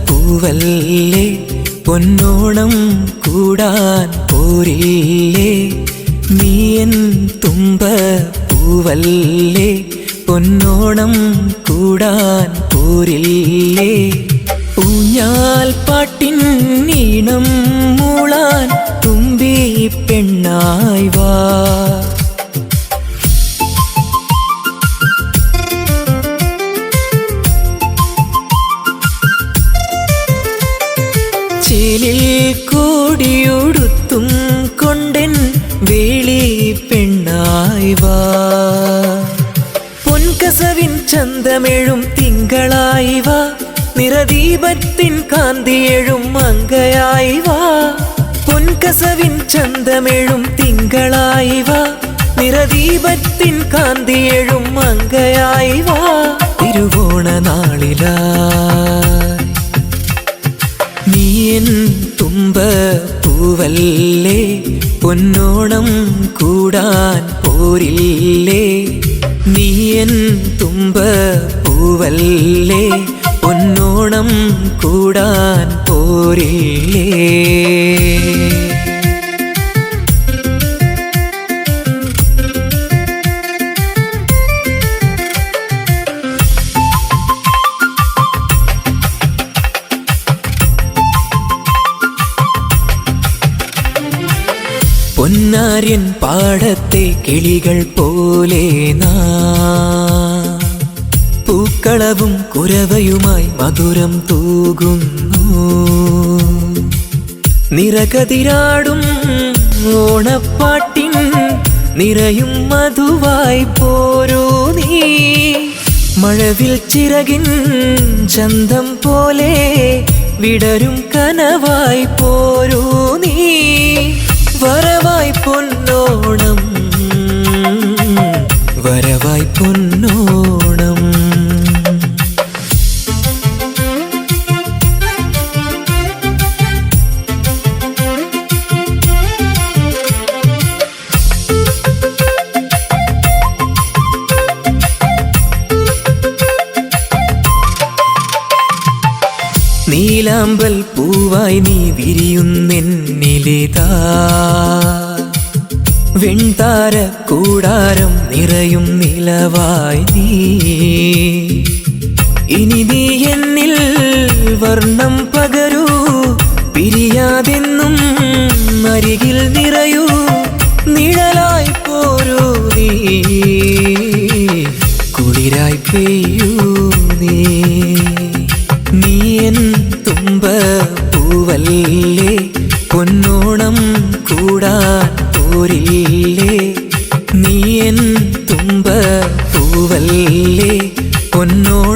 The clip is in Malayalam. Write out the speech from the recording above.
പൂവല്ലേ പൊന്നോണം കൂടാൻ പോരില്ലേ നീയൻ തുമ്പ പൂവല്ലേ പൊന്നോണം കൂടാൻ പോരില്ലേ ഊഞ്ഞാൽ പാട്ടിൻ ഈണം മൂളാൻ തുമ്പി പെണ്ണായി വാ ചേലിൽ കോടിയുടുത്തും കൊണ്ടൻ വേളി പെണ്ണായി വാ പൊൻകസവിൻ ചന്തമെഴും തിങ്കളായി വാ നിറദീപത്തിൻ കാന്തിയെഴും മങ്കയായി വാ പൊൻകസവിൻ ചന്തമെഴും തിങ്കളായി വാ നിറദീപത്തിൻ കാന്തിയെഴും മങ്കയായി വാ തിരുവോണ നാളിലായി നീയൻ തുമ്പ പൂവല്ലേ പൊന്നോണം കൂടാൻ പോരില്ലേ നീയൻ തുമ്പ പൂവല്ലേ പൊന്നോണം കൂടാൻ പോരില്ലേ പൊന്നാര്യൻ പാടത്തെ കിളികൾ പോലെ പൂക്കളവും കുരവയുമായി മധുരം തൂകുന്നു നിറകതിരാടും ഓണപ്പാട്ടിൻ നിറയും മധുവായി പോരൂ നീ മഴവിൽ ചിറകിൻ ചന്തം പോലെ വിടരും കനവായി പോരൂ നീ വരവായി പൊന്നോണം വരവായി പൊന്നോണം നീലാമ്പൽ പൂവായി നീ വിരിയുന്നെന്നിലിതാ വെൺതാര കൂടാരം നിറയും നിലവായി നീ ഇനി നീ എന്നിൽ വർണ്ണം പകരൂ പിരിയാതെന്നും അരികിൽ നിറയൂ നിഴലായി പോരൂ നീ കുളിരായി പെയ്യൂ നീ നീയൻ തുമ്പ പൂവല്ലേ പൊന്നോണം കൂടാൻ പോരില്ലേ നീയൻ തുമ്പ പൂവല്ലേ പൊന്നോണം